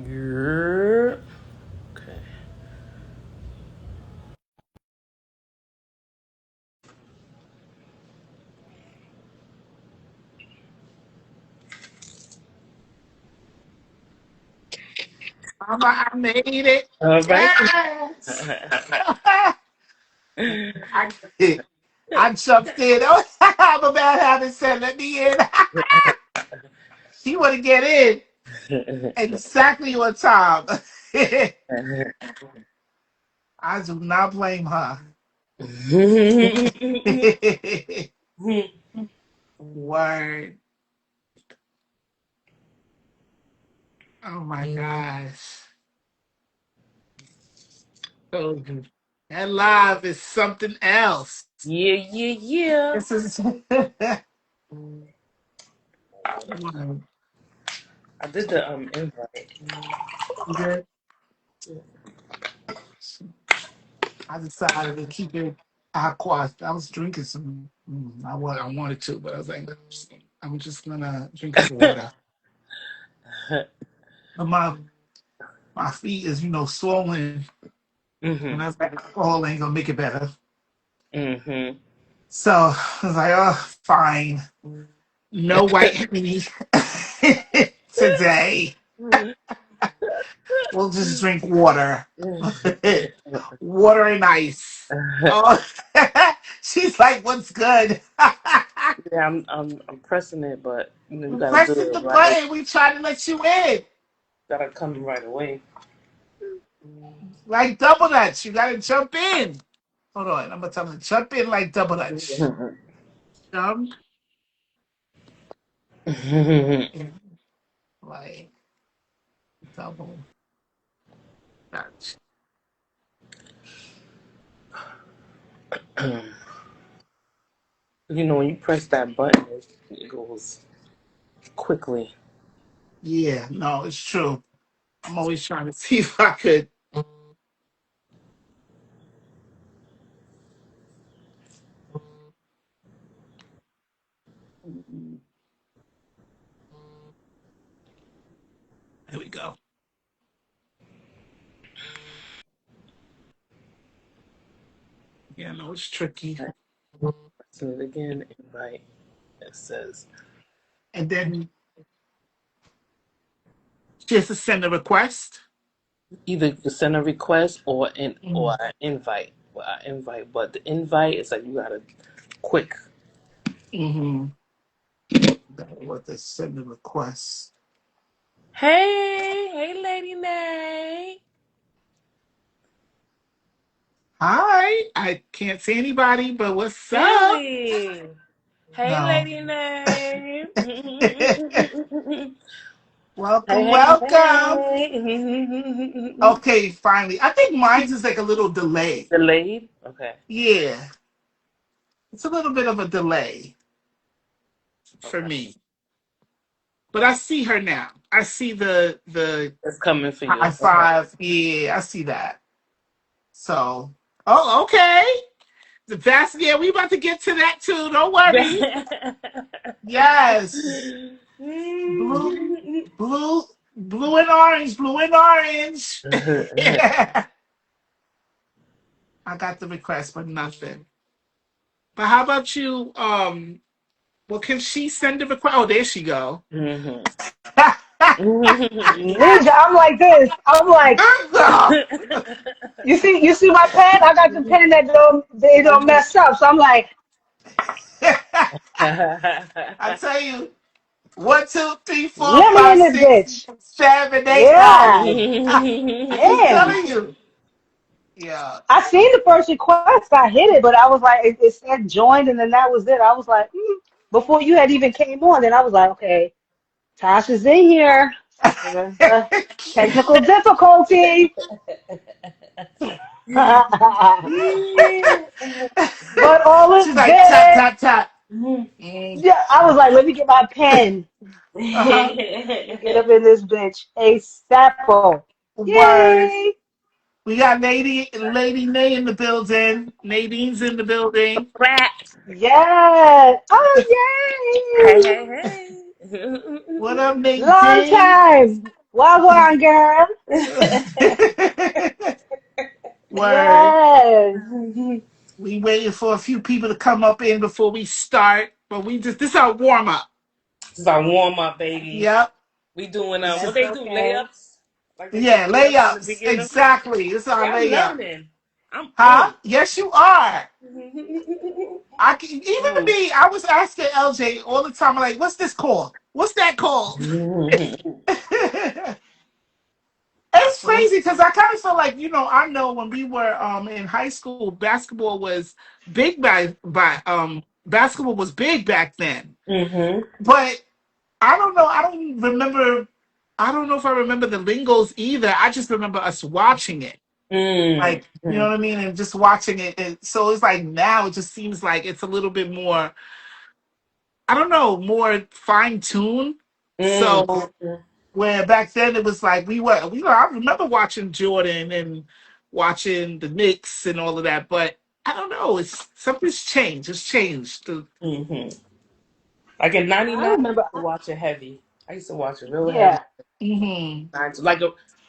Yeah. Okay. I made it. All right. Yes. I, I jumped in. Oh, I'm a bad habit said, let me in. She want to get in exactly on time. I do not blame her. Word. Oh my gosh. So that live is something else. Yeah, yeah, yeah. This is I did the invite. good. I decided to keep it aqua. I was drinking some. I wanted to, but I was like, I'm just gonna drink some water. But my feet is swollen, and I was like, alcohol ain't gonna make it better. Mm-hmm. So I was like, oh, fine, no white honey today. We'll just drink water. Water and ice. Oh, she's like, what's good? Yeah, I'm pressing it, but you gotta do Pressing it the right away. button. We trying to let you in. Gotta come right away. Like double dutch. You gotta jump in. Hold on. I'm gonna tell them jump in like double dutch. Jump in like double dutch. When you press that button, it goes quickly. Yeah, no, it's true. I'm always trying to see if I could. There we go. Yeah, no, it's tricky. Pressing it again, invite. It says And then just to send a request. either you send a request or Mm-hmm. an invite. Well, I invite, but the invite is like you gotta quick. What they send a request. Hey, Lady Nay. Hi, I can't see anybody, but what's up? Really? Hey, No. Lady Nay. Welcome, Hey, welcome. hey. Okay, finally. I think mine's is like a little delay. Delayed? Okay. Yeah, it's a little bit of a delay for Okay. me. But I see her now. I see the It's coming for high you. Okay. five. Yeah, I see that. So, oh, okay. The best. Yeah, we about to get to that too. Don't worry. Yes, blue, blue, blue and orange, blue and orange. Yeah. I got the request, but nothing. But how about you? Well, can she send a request? Oh, there she go. Mhm. Ninja, I'm like this. I'm like, Good girl. you see my pen? I got the pen that they don't mess up. So I'm like, I tell you, 1, 2, 3, 4, let me 5, in this 6, bitch. 7, 8, Yeah. 9. I'm Damn. telling you. Yeah. I seen the first request. I hit it, but I was like, it said joined, and then that was it. I was like, before you had even came on, then I was like, okay, Tasha's in here. Technical difficulty. But all is She's like, tap, good. tap, tap. Mm, Yeah, I was like, let me get my pen. uh-huh. Let me get up in this bitch. A sample. Word. Yay! We got Lady Nay in the building. Nadine's in the building. Rat. Yes! Hey, Oh, hey, yay! hey. What up, Long Nadine? time. Wagwan, girl. Word. Yes. We waiting for a few people to come up in before we start, but this is our warm up. This is our warm up, baby. Yep. We doing This what is That's they do, okay. layups? Like they do yeah, layups in the layups. beginning. Exactly. This is See, our I'm layup. learning. I'm Huh? on. Yes, you are. I can, even Mm. me. I was asking LJ all the time. I'm like, "What's this called? What's that called?" It's Mm. crazy because I kind of feel like I know when we were in high school, basketball was big basketball was big back then. Mm-hmm. But I don't know. I don't remember. I don't know if I remember the lingos either. I just remember us watching it. Like, you know Mm-hmm. what I mean? And just watching it. And so it's like now it just seems like it's a little bit more, I don't know, more fine tuned. So Mm-hmm. where back then it was like I remember watching Jordan and watching the Knicks and all of that, but I don't know, something's changed. It's changed. Mm-hmm. Like in I '99, I used remember. to watch it heavy. I used to watch it real heavy. Yeah. Hmm.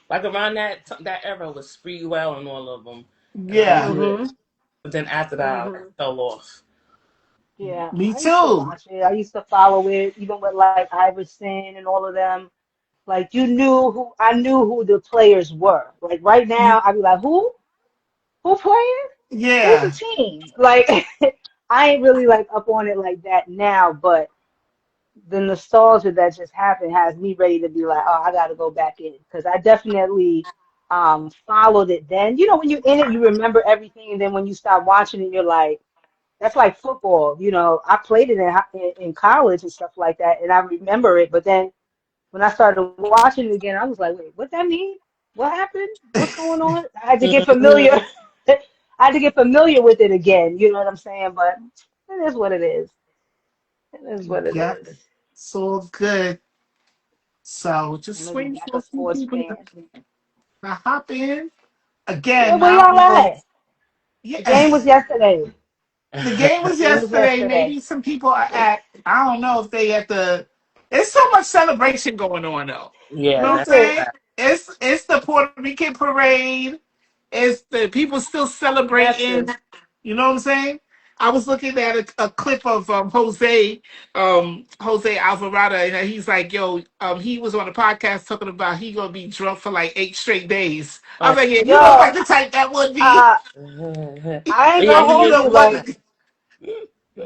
Like around that era was Spreewell and all of them, and I Yeah, knew it. Mhm. But then after that, I like Mhm. fell off. Yeah. me I used to too. watch it. I used to follow it, even with like Iverson and all of them. Like I knew who the players were. Like right now, I'd be like, who? Who playing? Who's the Yeah. team? Like I ain't really like up on it like that now, but the nostalgia that just happened has me ready to be like, oh, I got to go back in because I definitely followed it then. You know, when you're in it, you remember everything, and then when you start watching it, you're like, that's like football. You know, I played it in college and stuff like that, and I remember it. But then when I started watching it again, I was like, wait, what that mean? What happened? What's going on? I had to get familiar. Mm-hmm. I had to get familiar with it again. You know what I'm saying? But it is what it is. It is what it Yep. is. It's all good. So I'm just gonna be waiting back for a a few sports people fan. to hop in. Yeah, Again, where I don't y'all know. at? The Yeah. game was yesterday. The game was Game was yesterday. yesterday. Maybe some people are at. I don't know if they at the. There's so much celebration going on though. You know Yeah, what I'm that's Listen, saying? that. It's the Puerto Rican parade. It's the people still celebrating. listen. You know what I'm saying? I was looking at a clip of Jose Alvarado, and he's like, "Yo, he was on a podcast talking about he gonna be drunk for like 8 straight days." I was Oh. like, "Yeah, you look Yo, like the type that would be." uh, I ain't Yeah, gonna And he you hold is. know you. what? Like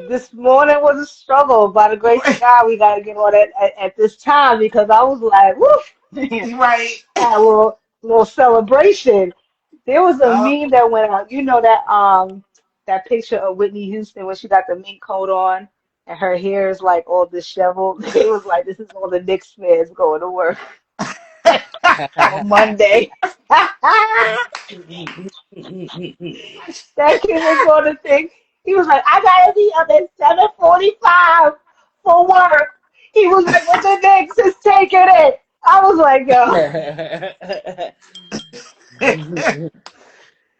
this morning was a struggle. By the grace of God, we gotta get on it at this time because I was like, woof. Right. Had a little celebration. There was a Oh. meme that went out. You know that picture of Whitney Houston when she got the mink coat on and her hair is like all disheveled. It was like this is all the Knicks fans going to work on Monday. That kid was on the thing. He was like, I gotta be up at 7:45 for work. He was like, with the Knicks is taking it. I was like, yo,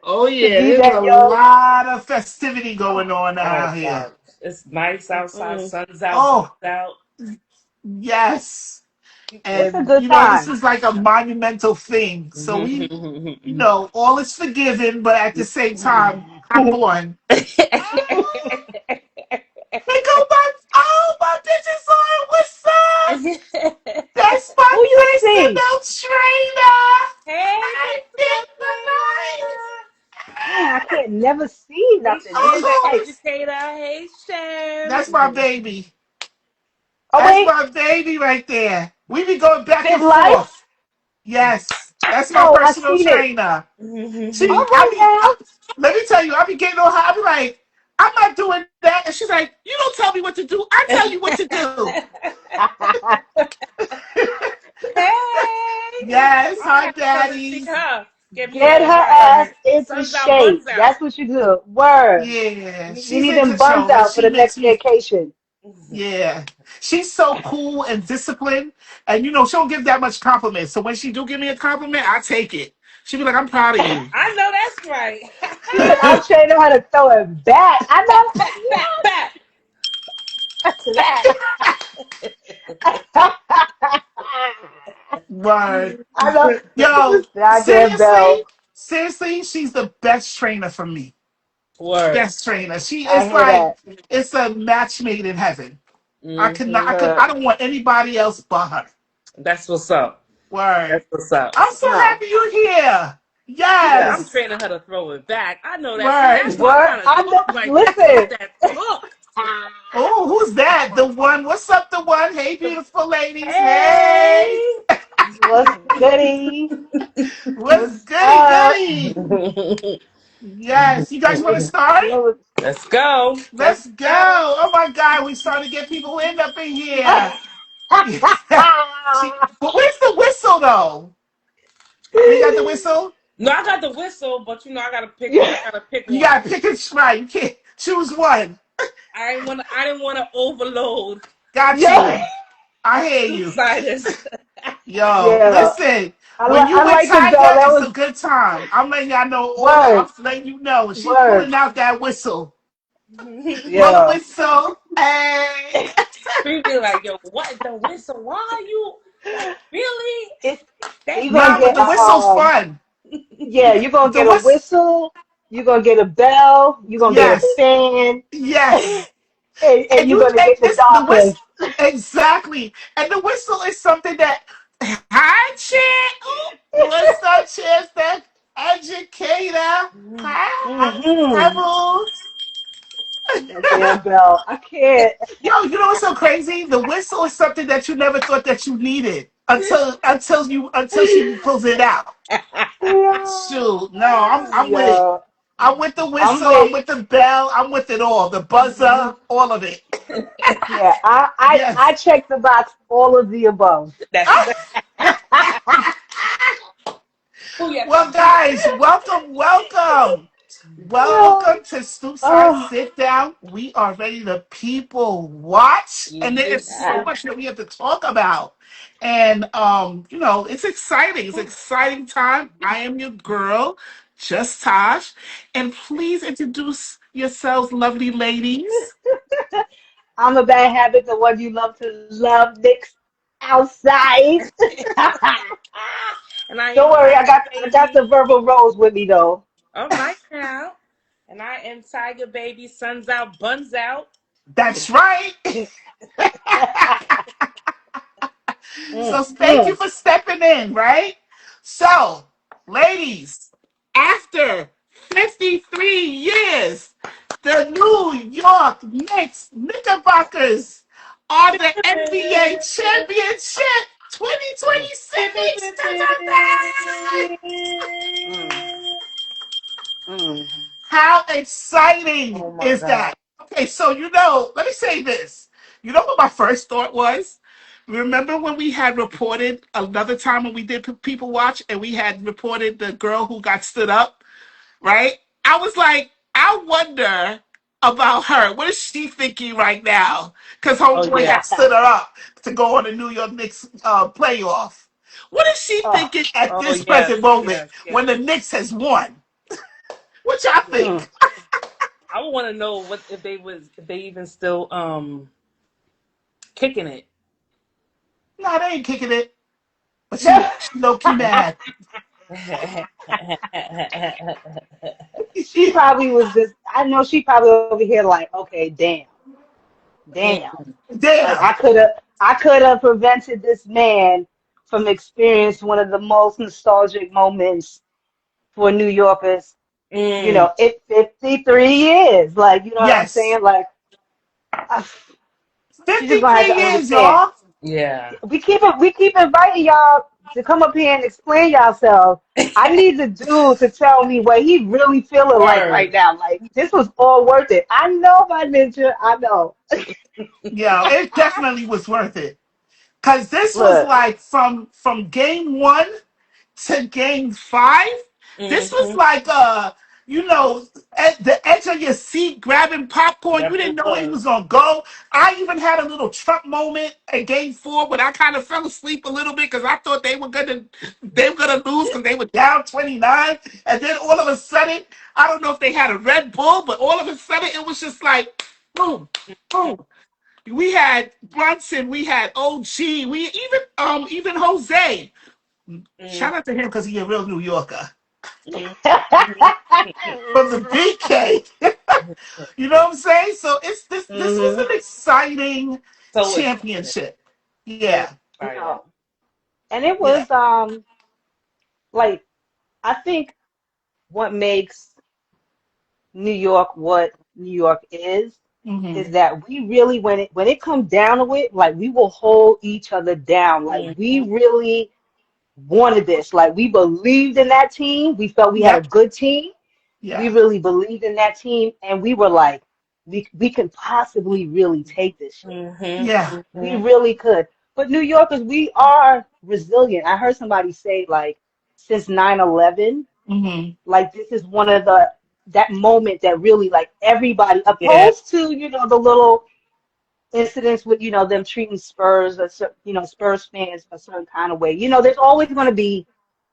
Oh to yeah, be there's a that young. lot of festivity going on Oh out here. God, it's nice outside. Mm-mm. Sun's out. Birds Oh out. yes, It's a and good this time. is like a monumental thing. So we, all is forgiven, but at the same time, hop on. Oh, here go my bitches on. What's up? That's my Who you see? personal trainer. Hey, I personal did the trainer. Man, I can't never see Hey, nothing. What she's is the that? Oh, educator. Hey, Shem. that's my baby. Oh That's wait, my baby right there. We be going back Fit and Life? forth. Yes, that's my Yo, I personal seen it. trainer. All She, right let me tell you, I be getting on her. I be like, I'm not doing that, and she's like, you don't tell me what to do. I tell you what to do. now. Hey, Yes, I'm gonna hi, have to come and see daddies. her. Get me Get on her it right. ass into Sun's out, buns shape. out. That's what you do. Word. Yeah, We she's need in them buns control, and out for she the makes next me. vacation. Yeah, she's so cool and disciplined, and she don't give that much compliments. So when she do give me a compliment, I take it. She be like, "I'm proud of you." I know that's right. She said, I'll train her how to throw it back. I Bat, know. bat, bat, bat. To that. Yeah. Word. I love Yo, this goddamn seriously, bell. seriously, she's the best trainer for me. Word. Best trainer. She I is hear like, that. it's a match made in heaven. Mm-hmm. I don't want anybody else but her. That's what's up. Word. That's what's up. I'm so Huh. happy you're here. Yeah, I'm Yes. training her to throw it back. I know that. See, Word. that's why I What? kind of I know. talk like that. Cause I'm Listen. that talk. Oh, who's that? The one. What's up, the one? Hey, beautiful ladies. Hey. Hey. What's goody? What's What's goody up? goody? Yes. You guys want to What's start? good? Let's go. Let's Let's go. go. Oh my God. We starting to get people in up in here. But where's the whistle though? You got the whistle? No, I got the whistle, but you know I gotta pick. Yeah. I gotta pick You one. gotta pick and right. You can't choose one. I didn't want to overload Got Yeah. you. I hear you. Stoopsiders. Yo, Yeah. listen. When you I with like the Tiger, bell. That it's was a good time. I'm letting y'all know all that. I'm word. letting you know. When she's Word. pulling out that whistle. Blow the Yeah. whistle. Hey. People be like, yo, what the whistle? Why are you like really? It's That you're gonna Nah, but get the damn whistle's whistle? fun. yeah, you're gonna The get a whistle. whistle, you're gonna get a bell, you're gonna get a Yes. fan, Yes. and you're gonna And get the this the Dockers. whistle exactly. And the whistle is something that hi champ. What's up, champ? That educator. Hi, Mm-hmm. Rebels. That damn bell. I can't. Yo, you know what's so crazy? The whistle is something that you never thought that you needed until she pulls it out. Yeah. Shoot, no, I'm with it. Yeah. I'm with the I'm whistle. I'm with with the bell. I'm with it all. The buzzer, all of it. yeah, I Yes. check the box all of the above. That's who you Well, guys, welcome, welcome. Yeah. Welcome to Stoopside Oh, Sit Down. We are ready to people watch, and there is so yeah. much that we have to talk about. And it's exciting. It's an exciting time. I am your girl, Just Tosh, and please introduce yourselves, lovely ladies. I'm a bad habit, the one you love to love, Knicks outside. And I Don't am worry, Tiger I got the Baby. verbal rose with me though. All right now. And I am Tiger Baby. Sun's out, buns out. That's right. So thank you Mm. for stepping in, right? So, ladies, after 53 years, the New York Knickerbockers are the NBA championship 2026. Mm. Mm. How exciting Oh my is God. that? Okay, so let me say this. You know what my first thought was? Remember when we had reported another time when we did People Watch and we had reported the girl who got stood up, right? I was like, I wonder about her. What is she thinking right now? Because Oh homeboy yeah. had stood her up to go on the New York Knicks playoff. What is she Oh. thinking at Oh this yes. present moment Yes. when the Yes. Knicks has won? What y'all Yes. Mm. think? I would want to know what if they even still kicking it. Nah, they ain't kicking it. But she low key mad. She probably was just, I know she probably over here like, okay, damn, damn. Like Damn. I could have prevented this man from experiencing one of the most nostalgic moments for New Yorkers. You Mm, know, it 53 years. Like, you know what I'm Yes. saying? Like, uh, she just gonna have 53 to years, understand. y'all. yeah. We keep inviting y'all to come up here and explain yourselves. I need the dude to tell me what he really feeling like right Word. now. Like this was all worth it. I know my ninja. I know. Yeah, it definitely was worth it. Cause this was Look. like from game one to game five. This was Mm-hmm. like at the edge of your seat grabbing popcorn. You Yep, didn't it know where he was. was gonna go. I even had a little Trump moment at game four when I kind of fell asleep a little bit because I thought they were gonna lose because they were down 29. And then all of a sudden, I don't know if they had a Red Bull, but all of a sudden it was just like boom, boom. We had Brunson, we had OG, we even Jose. Shout out to him because he's a real New Yorker. Mm-hmm. From the BK. You know what I'm saying? So it's this was an exciting So excited. championship. So Yeah. excited. No. And it Yeah. was like I think what makes New York what New York Hmm. is that we really when it comes down to it, like we will hold each other down. Like we Mm-hmm. really wanted this. Like we believed in that team. We felt we had a Yep. good team. We Yeah. really believed in that team, and we were like, we can possibly really take this shit. Yeah. We Mm-hmm. really could. But New Yorkers, we are resilient. I heard somebody say like since 9/11, Hmm. like this is one of the that moment that really like everybody Yeah. opposed to, the little incidents with, them treating Spurs, Spurs fans a certain kind of way. There's always going to be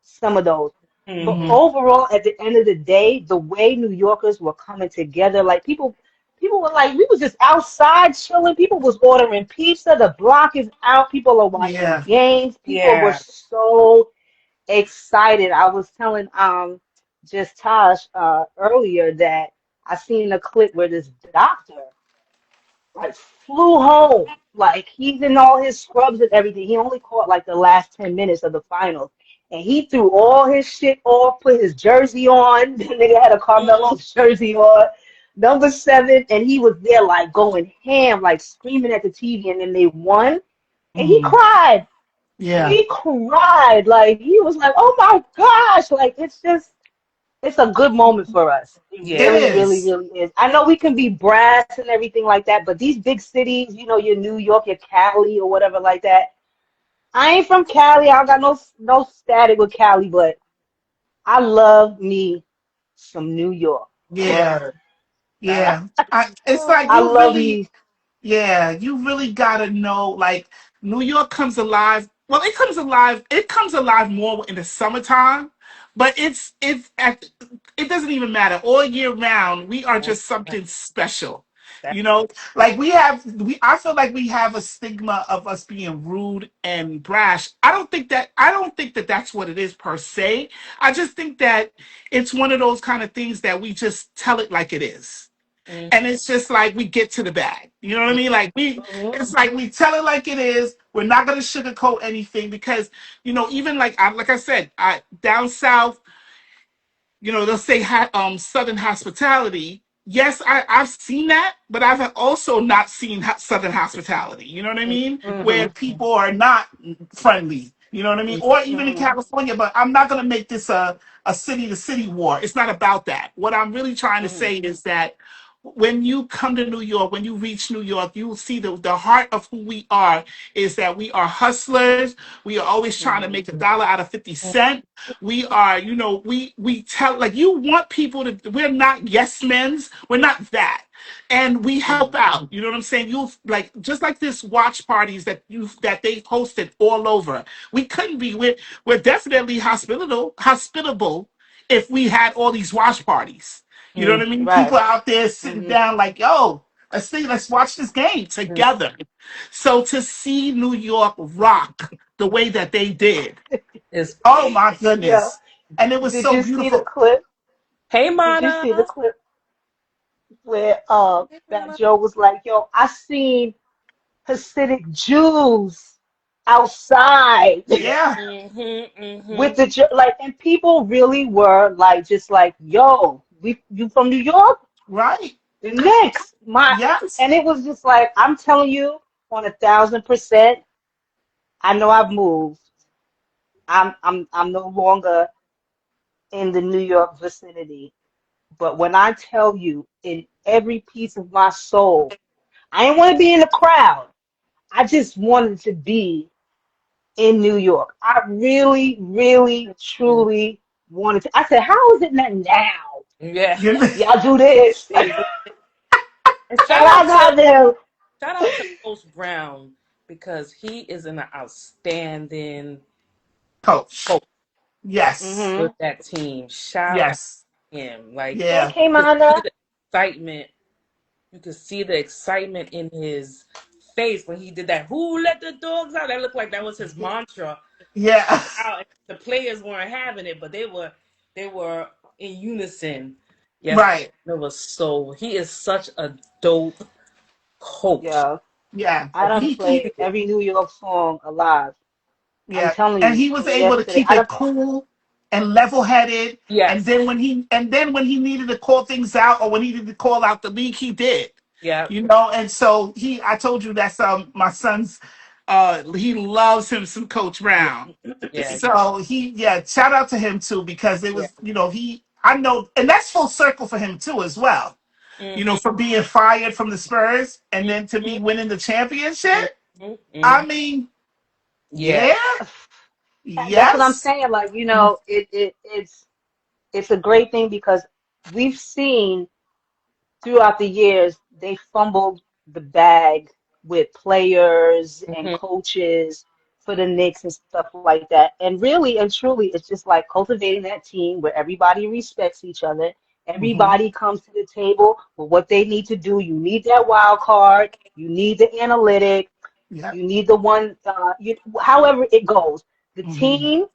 some of those. But Mm-hmm. Hmm. overall, at the end of the day, the way New Yorkers were coming together, like people were like, we was just outside chilling. People was ordering pizza. The block is out. People are watching Yeah. games. People were Yeah. so excited. I was telling just Tosh earlier that I seen a clip where this doctor like flew home. Like he's in all his scrubs and everything. He only caught like the last 10 minutes of the finals. And he threw all his shit off, put his jersey on. The nigga had a Carmelo jersey on, number 7, and he was there like going ham, like screaming at the TV, and then they won. And he Hmm. cried. Yeah. He cried. Like he was like, oh my gosh. Like it's a good moment for us. It It Yeah. really, really, is. really is. I know we can be brass and everything like that, but these big cities, your New York, your Cali or whatever like that. I ain't from Cali. I don't got no static with Cali, but I love me some New York. Yeah. Word. I Yeah. It's like I you love really, me. yeah, you really gotta know, like, New York comes alive. Well, it comes alive. It comes alive more in the summertime, but it doesn't even matter. All year round, we are just something special. that You know, like I feel like we have a stigma of us being rude and brash. I don't think that that's what it is per se. I just think that it's one of those kind of things that we just tell it like it is, mm, and it's just like we get to the bag. You know what I mean? Like Hmm. it's like we tell it like it is. We're not gonna sugarcoat anything because even like I said, down south, they'll say Southern hospitality. Yes, I've seen that, but I've also not seen Southern hospitality. You know what I mean? Where Hmm. people are not friendly. You know what I mean? Or even in Hmm. California, but I'm not going to make this a city to city war. It's not about that. What I'm really trying to Hmm. say is that when you come to New York, when you reach New York, you will see the heart of who we are is that we are hustlers. We are always trying to Hmm. make a dollar out of 50 cents. We are, we tell, like, you want people to, we're not yes men's, we're not that. And we help Hmm. out. You know what I'm saying? You like just like this watch parties that they hosted all over. We couldn't be. We're definitely hospitable if we had all these watch parties. You know mm, what I mean? Right. People out there sitting Hmm. down like, yo, let's watch this game mm. together. So to see New York rock the way that they did, It's oh my Yeah. goodness. And it was Did so you see the beautiful. clip? Hey Did you Mana. see the clip where Hey Fat Mana. Joe was like, yo, I seen Hasidic Jews outside Yeah, Mm-hmm. with Mm-hmm. like, and people really were like, just like, yo, you from New York? right. The Knicks, Yes. and it was just like, I'm telling you, on 1,000%, I know I've moved. I'm no longer in the New York vicinity, but when I tell you, in every piece of my soul, I didn't want to be in the crowd. I just wanted to be in New York. I really, really, truly wanted to. I said, how is it not now? Yeah. You know, Y'all do this. They And do. And I got there. shout out to Coach Brown because he is an outstanding coach. coach Yes. with Hmm. that team. Shout out Yes. to him. Like Hey, Yeah. K you could see Mana. the excitement. You could see the excitement in his face when he did that. Who let the dogs out? That looked like that was his mantra. Yeah. Out. The players weren't having it, but they were in unison. Yes, Right. it was so. He is such a dope coach. Yeah, Yeah. I done He played every New York song alive. I'm Yeah, telling and you, he was from able to yesterday. keep it cool and level-headed. And Yes. then when he needed to call things out or when he needed to call out the league, he did. Yeah. You know, and so I told you that's my son's. He loves him some Coach Yeah. Brown. Yeah. So shout out to him too because it Yeah. was I know, and that's full circle for him too as well. Mm-hmm. For being fired from the Spurs and then to be Mm-hmm. winning the championship. Mm-hmm. I mean, Yeah. yeah, That's what I'm yes. saying. Like, it's a great thing because we've seen throughout the years they fumbled the bag with players and Mm-hmm. coaches for the Knicks and stuff like that. And really and truly, it's just like cultivating that team where everybody respects each other. Hmm. Everybody comes to the table with what they need to do. You need that wild card. You need the analytic. Yep. You need the one, however it goes. The Hmm. team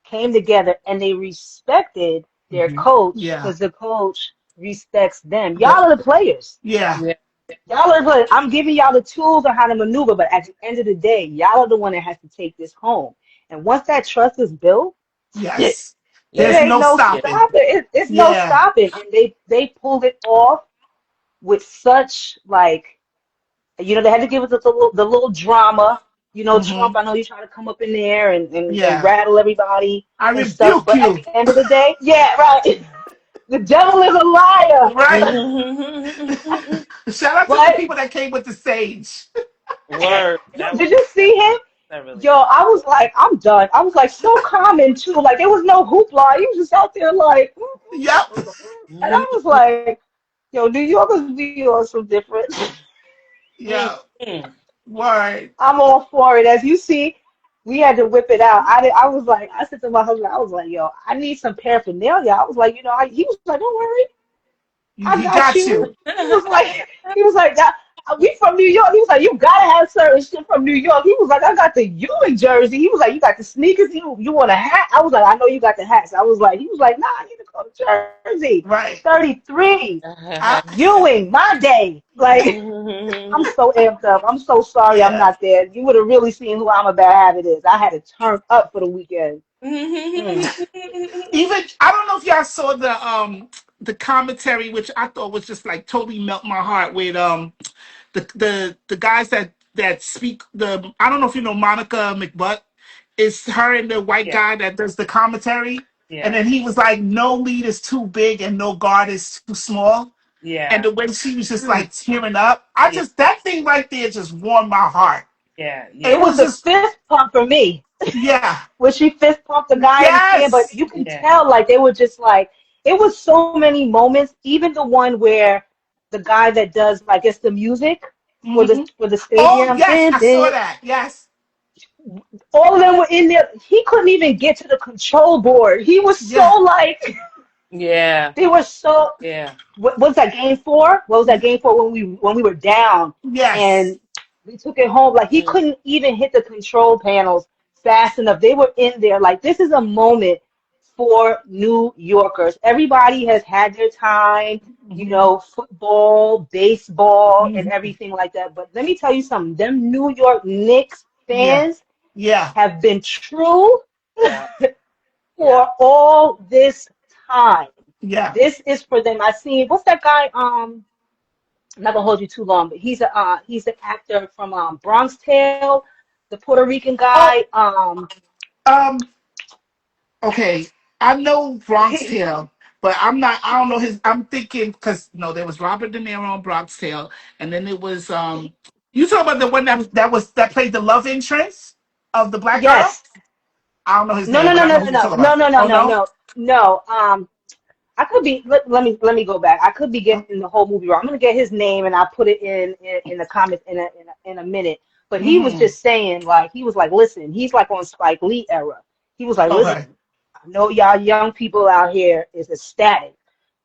came together and they respected their Hmm. coach Yeah. because the coach respects them. The, Y'all are the players. yeah. Yeah. Y'all are the players. I'm giving y'all the tools on how to maneuver, but at the end of the day, y'all are the one that has to take this home. And once that trust is built, it Yes. There's Yeah. ain't no no Yeah. stopping. stopping. It's no Yeah. stopping. And they pulled it off with such like they had to give us the little drama. Hmm. Trump, I know you try to come up in there and Yeah. rattle everybody I and stuff, rebuke but at you. the end of the day, yeah, right. The devil is a liar. Right. Mm-hmm. Shout out to the But people that came with the sage. Word. That was did you see him? that really Yo, good. I was like, I'm done. I was like so common too. Like there was no hoopla. He was just out there like, Yep. and I was like, yo, New Yorkers be on some different. Yeah. Mm-hmm. Word. I'm all for it. As you see, we had to whip it out. I was like, I said to my husband, I was like, yo, I need some paraphernalia. I was like, he was like, don't worry, I He got got you. you. He was like, we from New York. He was like, you gotta have certain shit from New York. He was like, I got the Ewing jersey. He was like, you got the sneakers. You want a hat? I was like, I know you got the hats. He was like, nah, I need to go to Jersey. Right. 33, I, Ewing, my day. Like, I'm so amped up. I'm so sorry I'm yeah. not there. You would have really seen who I'm a bad habit is. I had to turn up for the weekend. Mm. Even I don't know if y'all saw the commentary, which I thought was just like totally melt my heart with the guys that speak the I don't know if you know Monica McButt. It's her and the white Yeah. guy that does the commentary. And Yeah. then he was like, no lead is too big and no guard is too small. And Yeah. the way she was just Mm. like tearing up, I Yeah. just that thing right there just warmed my heart. Yeah. It It Yeah. was was the just fist pump for me. yeah. When she fist pumped the guy in the stand, but Yes. you can Yeah. tell like they were just like it was so many moments. Even the one where the guy that does like it's the music for the Hmm. for the Oh stadium, yes, I saw that. Yes. all of them were in there. He couldn't even get to the control board. He was so Yeah. like Yeah. they were so. Yeah. What was that game for? What was that game for when we were down Yes. and we took it home? Like he Mm. couldn't even hit the control panels fast enough. They were in there. Like this is a moment for New Yorkers. Everybody has had their time, Hmm. football, baseball, and Hmm. everything like that. But let me tell you something. Them New York Knicks Yeah. fans Yeah. have been true Yeah. Yeah. for all this time. Yeah. This is for them. I seen what's that guy? I'm not gonna hold you too long, but he's an actor from Bronx Tale, the Puerto Rican Oh, guy. um, okay. I know Bronx He, Tale, but I'm not. I don't know his. I'm thinking because no, there was Robert De Niro on Bronx Tale, and then it was You talking about the one that played the love interest of the black girl? yes. I don't know his No, name, no, but no, I no, know who no, you're no, talking no, about. no, no, Oh no, no. no, no. I could be. Let me go back. I could be getting the whole movie wrong. I'm gonna get his name and I'll put it in the comments in a minute. But he was Hmm. just saying like he was like, listen, he's like on Spike Lee era. He was like, Okay. listen, I know y'all young people out here is ecstatic,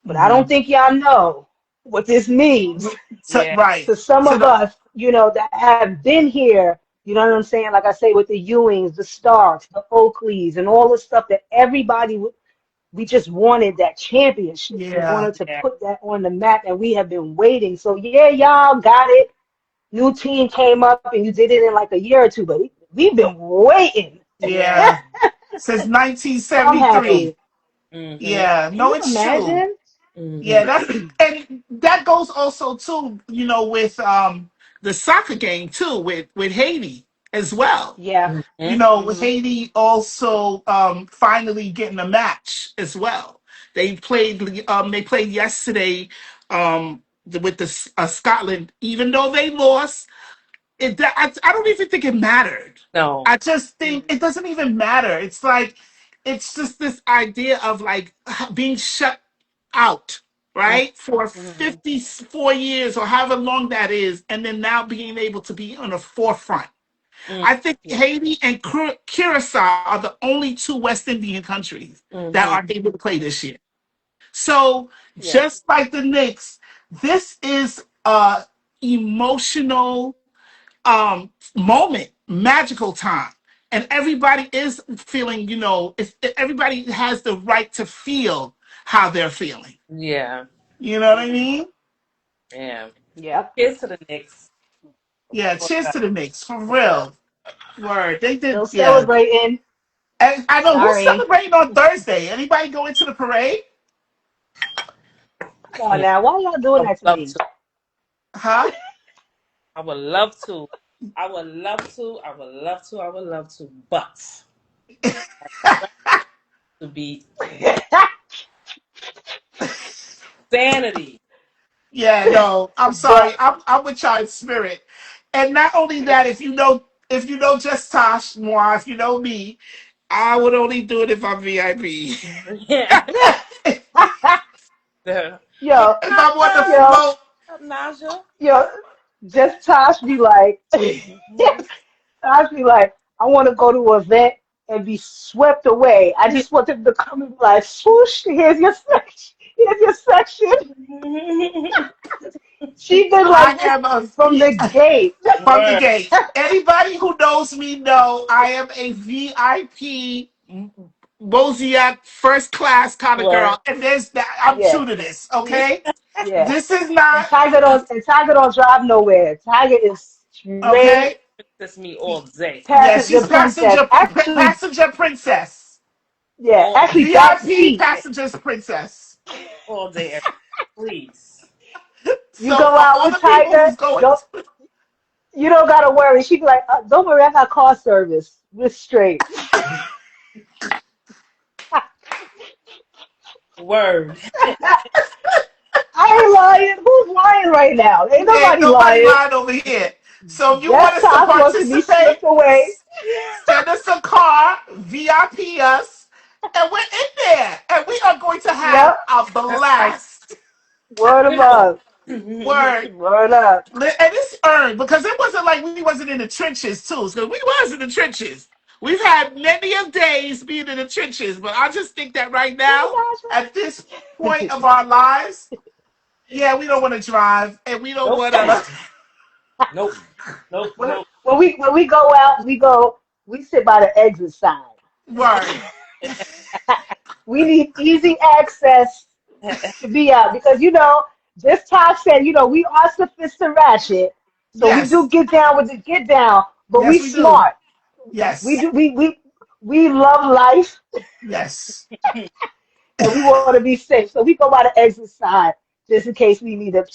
but I don't Hmm. think y'all know what this means So, Yeah. right. to some So of the us, that have been here, You know what I'm saying? Like I say, with the Ewings, the Starks, the Oakleys, and all the stuff that we just wanted that championship. We Yeah. wanted to Yeah. put that on the map, and we have been waiting. So yeah, y'all got it. New team came up, and you did it in like a year or two, but we've been waiting. Yeah. Yeah. Since So I'm 1973. happy. Mm-hmm. Yeah. Can No, you it's true. imagine? Yeah, Mm-hmm. and that goes also too, with the soccer game too, with Haiti as well. Yeah. Mm-hmm. With Haiti also finally getting a match as well. They played yesterday with the Scotland, even though they lost. I don't even think it mattered. No. I just think it doesn't even matter. It's like it's just this idea of like being shut out, right? For Hmm. 54 years or however long that is, and then now being able to be on the forefront. I think Yeah. Haiti and Curacao are the only two West Indian countries that Mm-hmm. are able to play this year. So Yeah. just like the Knicks, this is a emotional moment, magical time. And everybody is feeling, everybody has the right to feel how they're feeling. Yeah. You know what I Hmm. mean? Yeah. Yep. Here's to the Knicks. Yeah, For cheers sure. to the Knicks, for For sure. real. Word. They did, Still yeah. celebrating. And I know who's Sorry. celebrating on Thursday. Anybody going to the parade? Come on Yeah. now. Why y'all I doing would that to love me? to. Huh? I would love to. I would love to. I would love to. I would love to. But I would to be sanity. Yeah, no, I'm sorry. But I'm with y'all in spirit. And not only that, if you know just Tosh Moi, if you know me, I would only do it if I'm VIP. Yeah. If Hey, yo, I want to Naja. yo, float, What's up, Naja? yo, just Tosh be like, Tosh be like, I want to go to an event and be swept away. I just want them to come and be like, swoosh, here's your section. Here's your section. She been I like this am a from the gate. from the Word. gate. Anybody who knows me know I am a VIP Mosaic first class kind of Word. girl. And there's that I'm Yeah, true to this, okay? yeah. This is not And Tiger don't drive nowhere. Tiger is straight okay. That's me all day. Yeah, passenger she's princess. Actually, passenger princess. yeah, All actually back VIP seat. passengers princess. all day, please. You So go for out all with the people Tiger, who's going, don't you don't gotta worry. She be like, don't worry, I got car service. We're straight. Word. I ain't lying. Who's lying right now? Ain't ain't nobody nobody lying. lying over here. So if you want Just us to Tosh wants to be participate, swept away. send us a car, VIP us, and we're in there, and we are going to have Yep. a That's like blast. Word of real. love. Word. Word up. And it's earned because it wasn't like we wasn't in the trenches too. Because we was in the trenches. We've had many of days being in the trenches, but I just think that right now, at this point of our lives, yeah, we don't want to drive and we don't Nope. want to. Nope. Nope. when, Nope. when we go out, we sit by the exit sign. Word. We need easy access to be out because just Todd said, we are sophisticated ratchet, so we do Yes. get down with the get down, but we Yes, we do. smart. We Yes. do we love life Yes. and we want to be safe. So we go by the exit sign just in case we need to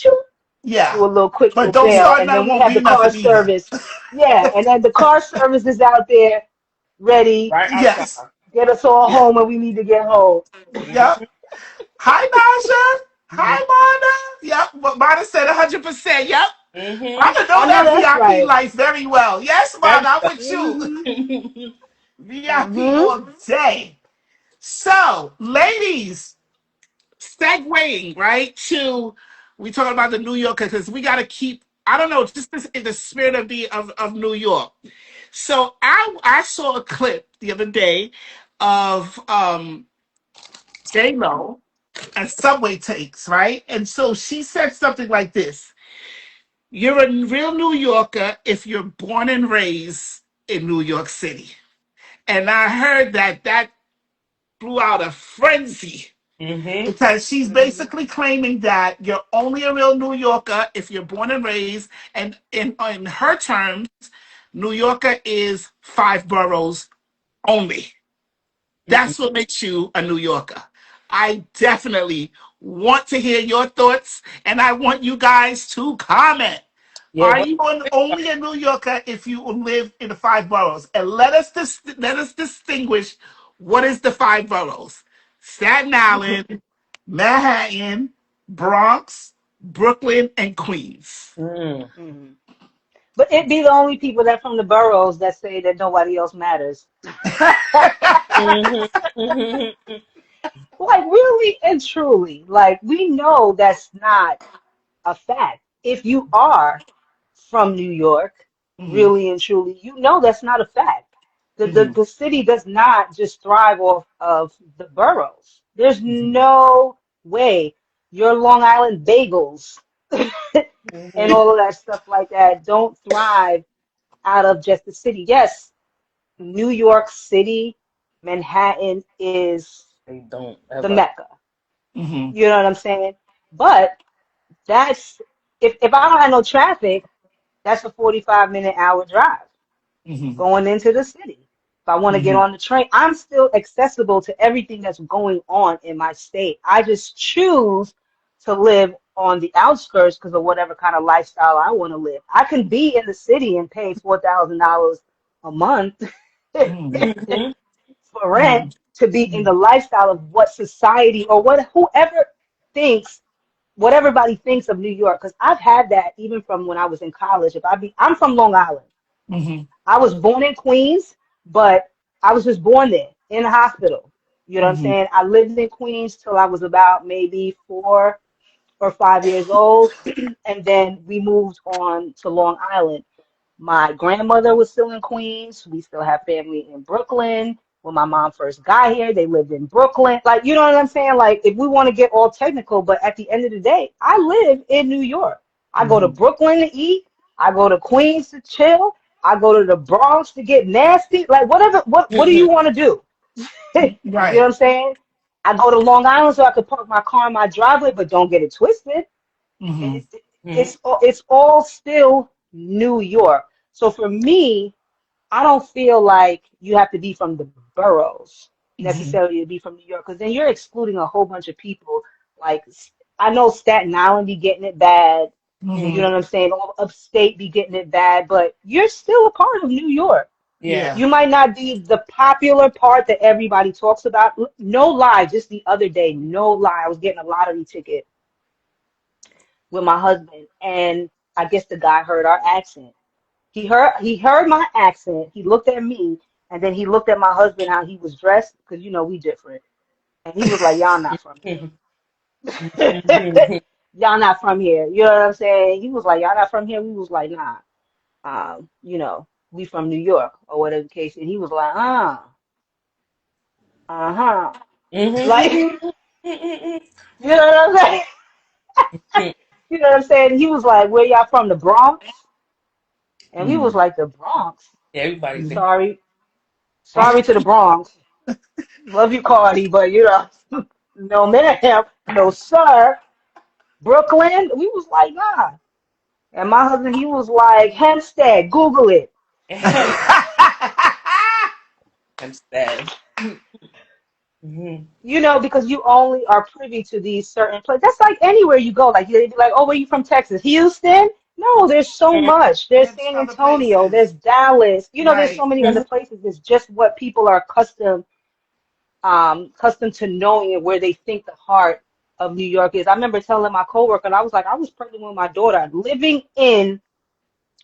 Yeah. do a little quick But little don't bail, start and then nothing we won't have be the car nothing either. service. Yeah, and then the car service is out there ready Right outside. Yes. get us all Yeah. home when we need to get home. Yep. Hi, Nasha. Hi, Mana. Yep. What Mana said 100%. Yep. Mm-hmm. Mana know I know that that's VIP right. life very well. Yes, Mana, Very I'm well. with you. Mhm. VIP Mhm. all day. So, ladies, segueing right to we talking about the New Yorker because we got to keep. I don't know, just this, in the spirit of New York. So I saw a clip the other day of J Lo and Subway takes, right? And so she said something like this. You're a real New Yorker if you're born and raised in New York City. And I heard that blew out a frenzy Mm-hmm. because she's basically claiming that you're only a real New Yorker if you're born and raised. And in her terms, New Yorker is 5 boroughs only. That's what makes you a New Yorker. I definitely want to hear your thoughts, and I want you guys to comment. Yeah. Are What? you only a New Yorker if you live in the 5 boroughs? And let us distinguish what is the 5 boroughs: Staten Island, Manhattan, Bronx, Brooklyn, and Queens. Mm. Hmm. But it be the only people that from the boroughs that say that nobody else matters. Mm-hmm. Mm-hmm. Like really and truly, like we know that's not a fact. If you are from New York, Hmm. really and truly, you know that's not a fact. The, the, Hmm. the city does not just thrive off of the boroughs. There's no way your Long Island bagels and Mm-hmm. all of that stuff like that don't thrive out of just the city. Yes, New York City, Manhattan is They don't the ever. Mecca. Hmm. You know what I'm saying? But that's if I don't have no traffic, that's a 45-minute hour drive Hmm. going into the city. If I want to get Hmm. on the train, I'm still accessible to everything that's going on in my state. I just choose to live on the outskirts because of whatever kind of lifestyle I want to live. I can be in the city and pay $4,000 a month Hmm. Mm-hmm. for rent to be in the lifestyle of what society or what whoever thinks what everybody thinks of New York, because I've had that even from when I was in college. I'm from Long Island. Hmm. I was born in Queens, but I was just born there in the hospital. You know what I'm Hmm. saying? I lived in Queens till I was about maybe 4 or 5 years old, and then we moved on to Long Island. My grandmother was still in Queens. We still have family in Brooklyn. When my mom first got here, they lived in Brooklyn. Like, you know what I'm saying? Like, if we want to get all technical, but at the end of the day, I live in New York. I go to Hmm. Brooklyn to eat. I go to Queens to chill. I go to the Bronx to get nasty. Like, whatever, what do you want to do? You know what Right. I'm saying? I go to Long Island so I could park my car in my driveway, but don't get it twisted. Hmm. It, it's all still New York. So for me, I don't feel like you have to be from the boroughs Hmm. necessarily to be from New York, because then you're excluding a whole bunch of people. Like I know Staten Island be getting it bad. You Hmm. know what I'm saying? All upstate be getting it bad, but you're still a part of New York. Yeah. Yeah. You might not be the popular part that everybody talks about. No lie, just the other day, no lie, I was getting a lottery ticket with my husband, and I guess the guy heard our accent. He heard my accent. He looked at me, and then he looked at my husband how he was dressed, because we different. And he was like, "Y'all not from here. Mm-hmm. Mm-hmm. Y'all not from here." You know what I'm saying? He was like, "Y'all not from here." We was like, "Nah, we from New York or whatever the case." And he was like, uh-huh." Like, you know what I'm saying? You know what I'm saying? He was like, "Where y'all from? The Bronx?" And we was Hmm. like, "The Bronx? Everybody Hmm. think. Sorry, sorry to the Bronx. Love you, Cardi, but no ma'am, no sir. Brooklyn?" We was like, "Nah." And my husband, he was like, "Hempstead, Google it." I'm sad. Mm-hmm. Because you only are privy to these certain places. That's like anywhere you go. Like they'd be like, "Oh, where you from, Texas? Houston?" No, there's so much. There's There's San other Antonio, there's places. Dallas. There's so Right. many other places. It's just what people are accustomed to knowing and where they think the heart of New York is. I remember telling my coworker, and I was like, I was pregnant with my daughter, living in,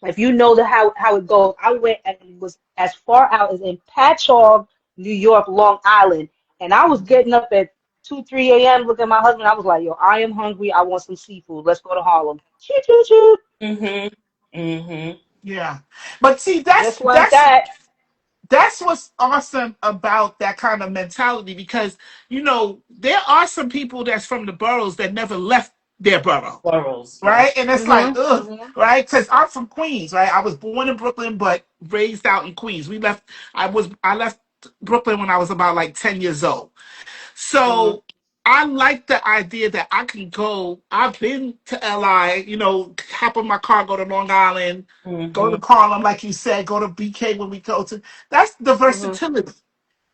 if you know how it goes, I went and was as far out as in Patchogue, New York, Long Island, and I was getting up at 2, 3 a.m. looking at my husband. I was like, yo, I am hungry. I want some seafood. Let's go to Harlem. Choo choo choo. Mm-hmm. Mm-hmm. Yeah. But see, Just like that. that's what's awesome about that kind of mentality because there are some people that's from the boroughs that never left their borough, boroughs. right? Yes. And it's like, ugh, right? Because I'm from Queens, right? I was born in Brooklyn, but raised out in Queens. I left Brooklyn when I was about like 10 years old. Mhm. So I like the idea that I can go. I've been to LI, hop on my car, go to Long Island, go to Mhm. Harlem, like you said, go to BK when we go to. That's the Mhm. versatility.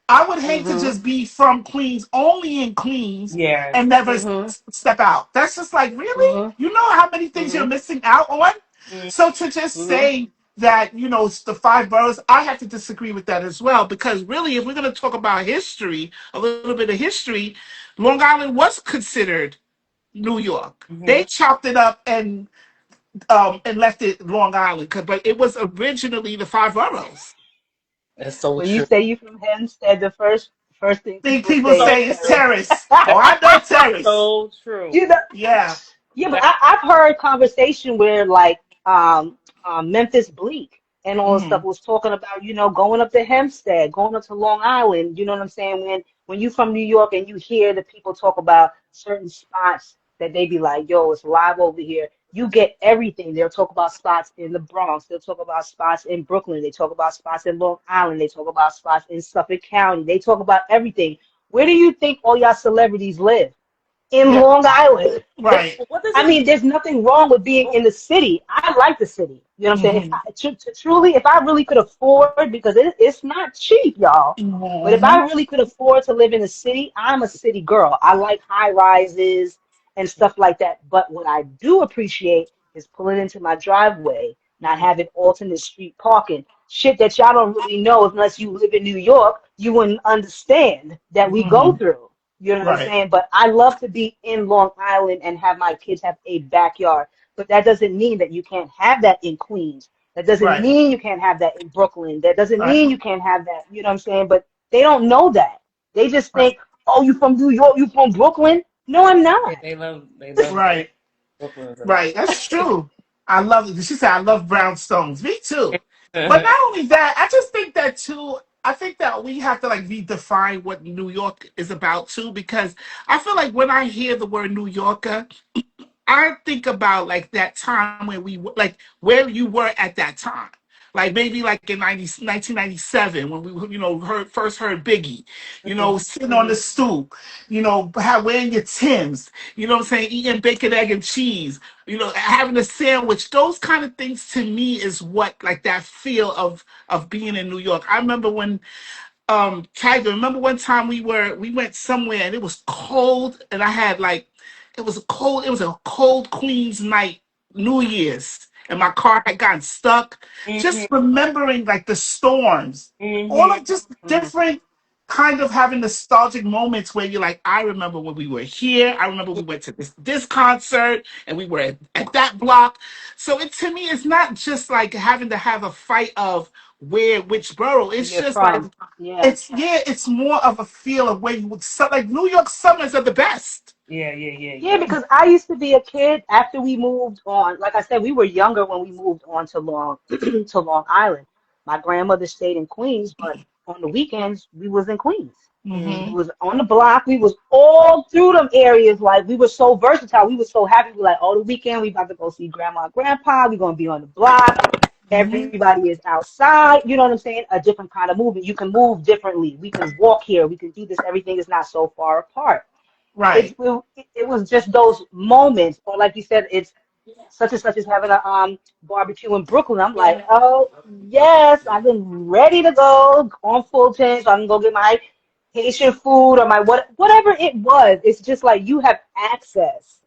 I would hate to Mhm. just be from Queens, only in Queens, and Yes. never Mhm. step out. That's just like, really? Mhm. You know how many things you're Mhm. missing out on? Mhm. So to just Mhm. say that, it's the five boroughs, I have to disagree with that as well. Because really, if we're going to talk about history, a little bit of history, Long Island was considered New York. They Mhm. chopped it up and left it Long Island, but it was originally the five boroughs. It's so When you true. say you from Hempstead, the first thing Think people people say is So say it's terrace. terrace. Oh, I know terrace. so true. You know, Yeah. yeah, but That I've heard conversation where like Memphis Bleak and all this stuff Hmm. was talking about, going up to Hempstead, going up to Long Island. You know what I'm saying? When you from New York and you hear the people talk about certain spots that they be like, yo, it's live over here. You get everything. They'll talk about spots in the Bronx. They'll talk about spots in Brooklyn. They talk about spots in Long Island. They talk about spots in Suffolk County. They talk about everything. Where do you think all y'all celebrities live? In Yeah. Long Island. Right. what does I it mean? mean, there's nothing wrong with being Oh, in the city. I like the city. You know what I'm saying? If Hmm. truly, if I really could afford, because it's not cheap, y'all. But if I Hmm. really could afford to live in a city, I'm a city girl. I like high rises and stuff like that. But what I do appreciate is pulling into my driveway, not mm, having alternate street parking. Shit that y'all don't really know unless you live in New York, you wouldn't understand that we go Hmm. through. You know what I'm Right. saying? But I love to be in Long Island and have my kids have a backyard. But that doesn't mean that you can't have that in Queens. That doesn't Right. mean you can't have that in Brooklyn. That doesn't Right. mean you can't have that. You know what I'm saying? But they don't know that. They just Right. think, oh, you from New York, you from Brooklyn? No, I'm not. yeah, they love Right. Brooklyn is a lot. Right. That's true. I love it. She said, I love brownstones. Me too. But not only that, I just think that too. I think that we have to like redefine what New York is about too, because I feel like when I hear the word New Yorker, I think about like that time when like where you were at that time. Like maybe like in 1997 when we first heard Biggie, Mhm. sitting on the stoop, wearing your Timbs, what I'm saying, eating bacon, egg, and cheese, having a sandwich. Those kind of things to me is what like that feel of being in New York. I remember when Tiger, remember one time we went somewhere and it was cold and I had like it was a cold Queens night, New Year's, and my car had gotten stuck. Mhm. Just remembering like the storms, all Mhm. of just different kind of having nostalgic moments where you're like, I remember when we were here. I remember we went to this concert and we were at that block. So it to me, it's not just like having to have a fight of which borough. Where It's you're just like from. Yeah. it's more of a feel of where you would like New York summers are the best. Yeah, yeah, yeah, Yeah, yeah. because I used to be a kid after we moved on. Like I said, we were younger when we moved on to Long to Long Island. My grandmother stayed in Queens, but on the weekends we was in Queens. We Hmm. was on the block. We was all through them areas. Like we were so versatile. We were so happy. We were like, oh, the weekend we about to go see grandma and grandpa. We gonna be on the block. Hmm. Everybody is outside. You know what I'm saying? A different kind of movement. You can move differently. We can walk here. We can do this. Everything is not so far apart. It's Right. it was just those moments, or like you said, it's such and such as having a barbecue in Brooklyn. I'm like, oh yes, I've been ready to go on Fulton, so I can go get my Haitian food or my whatever it was. It's just like you have access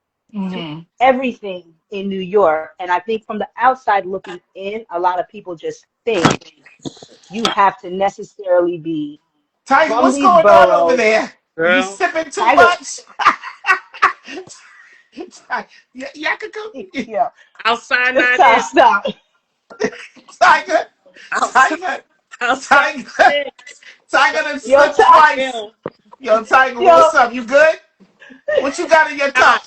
to Hmm. everything in New York, and I think from the outside looking in, a lot of people just think you have to necessarily be Tiger, from what's these going on over boroughs. there? You Girl, sipping too Tiger, much? Yeah, I could go. yeah, outside not stop, in. stop. Tiger, Outside, Tiger, outside Tiger, in. Tiger done Yo, slipped twice. Damn. Yo, Tiger, yo, what's up? You good? What you got in your Nah, cup?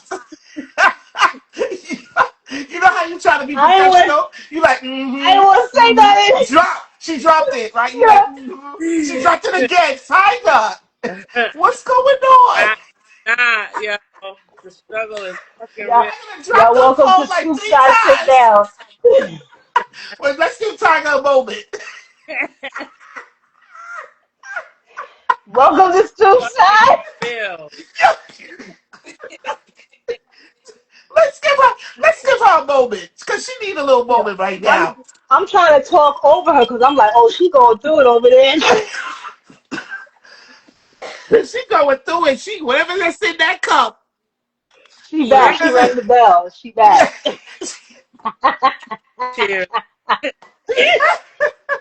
You know how you try to be I ain't want, professional? You like, I ain't want to say nothing. drop. She dropped it, right? You like, Yeah, She dropped it again. Tiger, what's going on? nah, nah, yo. The struggle is fucking Yeah, real. I'm gonna yeah. drop the Welcome to phone like three Scoopside Sit times. Down. Well, let's give Tiger a moment. Welcome to Fucking Scoopside. real. Let's give her a moment because she need a little You know, moment right I'm now. I'm trying to talk over her because I'm like, oh, she going through it over there. She going through it. She whatever that's in that cup. She back. Yeah. She Whatever. rang the bell. She Yeah. back. Cheers.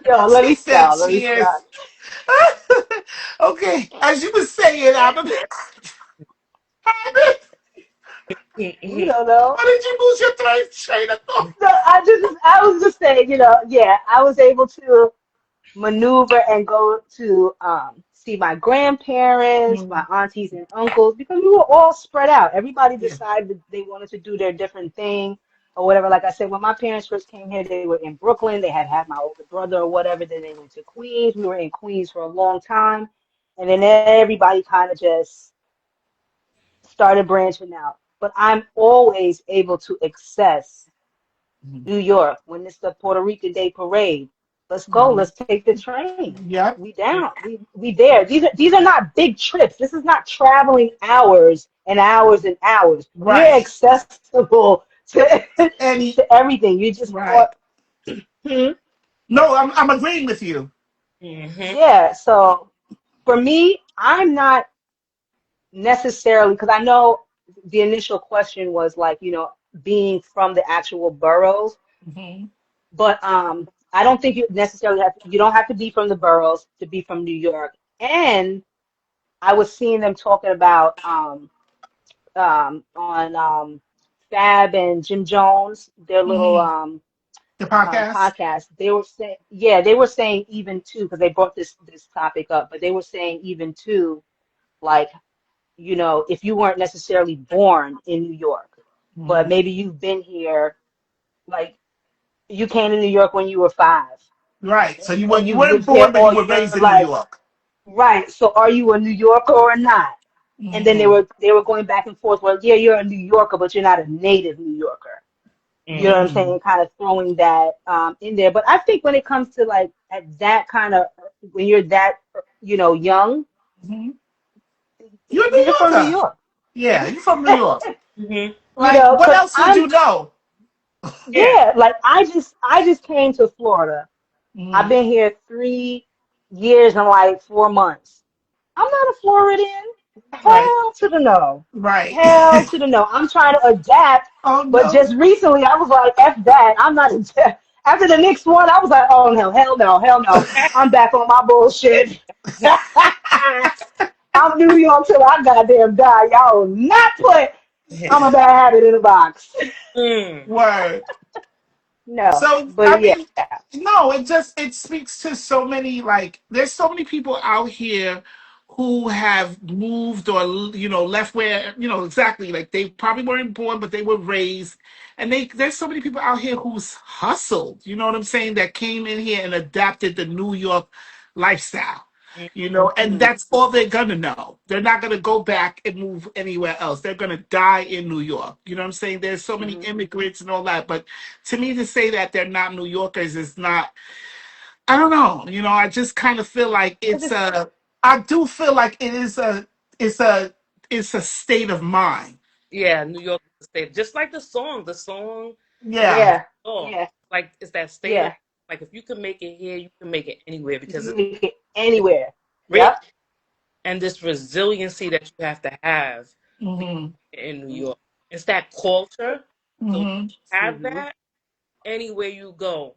Yo, let She me said stop. Let me cheers. stop. Okay, as you were saying, We don't know. how did you lose your train of thought? No, I was just saying, yeah, I was able to maneuver and go to see my grandparents, my Mm, aunties and uncles, because we were all spread out. Everybody yeah. decided they wanted to do their different thing or whatever. Like I said, when my parents first came here, they were in Brooklyn. They had my older brother or whatever. Then they went to Queens. We were in Queens for a long time. And then everybody kind of just started branching out. But I'm always able to access Mhm. New York when it's the Puerto Rican Day Parade. Let's go. Mhm. Let's take the train. Yep. We down. We there. These are not big trips. This is not traveling hours and hours and hours. We're Right. accessible to Any to everything. You just right. caught. Hmm? No, I'm agreeing with you. Mm-hmm. Yeah. So for me, I'm not necessarily because I know the initial question was like, being from the actual boroughs. Hmm. But I don't think you don't have to be from the boroughs to be from New York. And I was seeing them talking about on Fab and Jim Jones, their little Hmm. The podcast. podcast. They were saying, yeah, they were saying even too, because they brought this topic up, but they were saying even too, like, if you weren't necessarily born in New York, but Hmm. maybe you've been here, like you came to New York when you were 5 Right. So and you you've weren't lived here born, but all you were your raised in New life. York. Right. So are you a New Yorker or not? And then they Hmm. were they were going back and forth. Well, yeah, you're a New Yorker, but you're not a native New Yorker. You know what I'm Mm-hmm. Hmm. saying? Kind of throwing that in there. But I think when it comes to like at that kind of when you're that young, Hmm. You're a New you're from New Yorker. York. Yeah, you're from New York. Mm-hmm. Like, what Because else would you know? Yeah. like I just came to Florida. I've Hmm. been here 3 years and like 4 months. I'm not a Floridian. Right. Hell to the no. Right. Hell to the no. I'm trying to adapt, Oh but no. just recently I was like, F that. I'm not adapt. After the Knicks won, I was like, oh no, hell no, hell no. I'm back on my bullshit. I'm New York till I goddamn die. Y'all will not put I'm a bad habit in a box. Mm. Word. No, So but I yeah. mean, no, it speaks to so many, like there's so many people out here who have moved or left where exactly, like they probably weren't born but they were raised, and there's so many people out here who's hustled, you know what I'm saying, that came in here and adapted the New York lifestyle. And Mhm. that's all they're gonna know. They're not gonna go back and move anywhere else. They're gonna die in New York. You know what I'm saying? There's so many Mhm. immigrants and all that, but to me, to say that they're not New Yorkers is not. I don't know. I just kind of feel like Because it's it's a. I do feel like it is a. It's a. It's a state of mind. Yeah, New York is the state. Just like the song. The song is Yeah. yeah, song. yeah, Like it's that state of yeah. like if you can make it here, you can make it anywhere You because can it's make it this anywhere. grit Yep. and this resiliency that you have to have Hmm. in New York. It's that culture. So Hmm. have Mhm. that anywhere you go.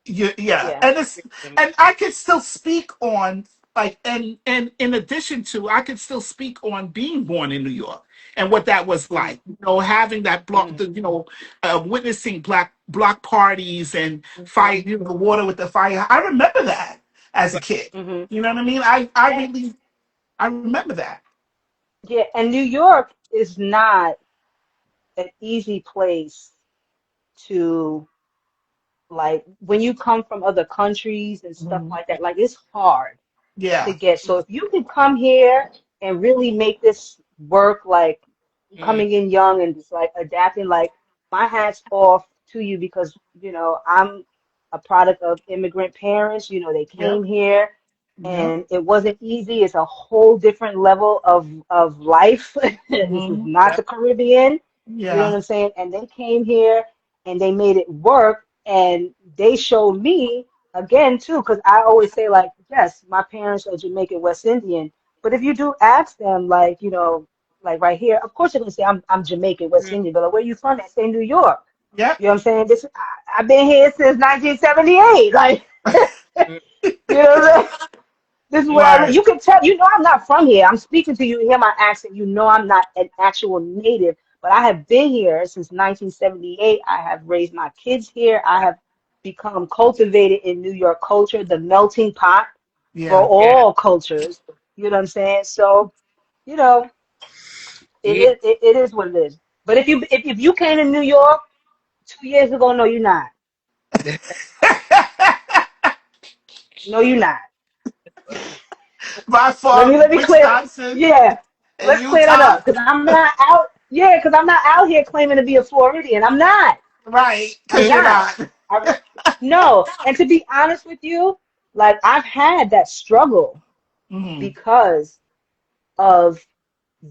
Yeah, Yeah. and I could still speak on, like, and in addition to, I could still speak on being born in New York and what that was Mhm. like. Having that block, Mhm. witnessing black block parties and Mm-hmm. fight, the water with the fire. I remember that as a Right. kid. Mhm. You know what I mean? I And, really I remember that. yeah, and New York is not an easy place to like when you come from other countries and stuff Mhm. like that. Like it's hard to Yeah. get. So if you can come here and really make this work, like coming in young and just like adapting. Like my hat's off to you because I'm a product of immigrant parents. They came Yep. here, Yep. and it wasn't easy. It's a whole different level of life. This is Hmm. not the Caribbean. You know what Yeah. I'm saying? And they came here and they made it work, and they showed me again too, because I always say like, yes, my parents are Jamaican West Indian, but if you do ask them, like, like right here, of course they're gonna say I'm Jamaican West Indian, but like, where you from? They say New York. Yep. You know what I'm saying? I've been here since 1978. Like, you know what I'm saying? This is where Right. you can tell, I'm not from here. I'm speaking to you, you hear my accent, I'm not an actual native, but I have been here since 1978. I have raised my kids here. I have become cultivated in New York culture, the melting pot for Yeah. Yeah. all cultures. You know what I'm saying? So, you know, Yeah. it is what it is. But if you came to New York 2 years ago, no, you're not. No, you're not. By Let far, me let me clear. Wisconsin Yeah, and let's clear that Utah. up because I'm not out. Yeah, because I'm not out here claiming to be a Floridian. I'm not. Right. I'm Because you're not. not. I, no, and to be honest with you, like I've had that struggle Hmm. because of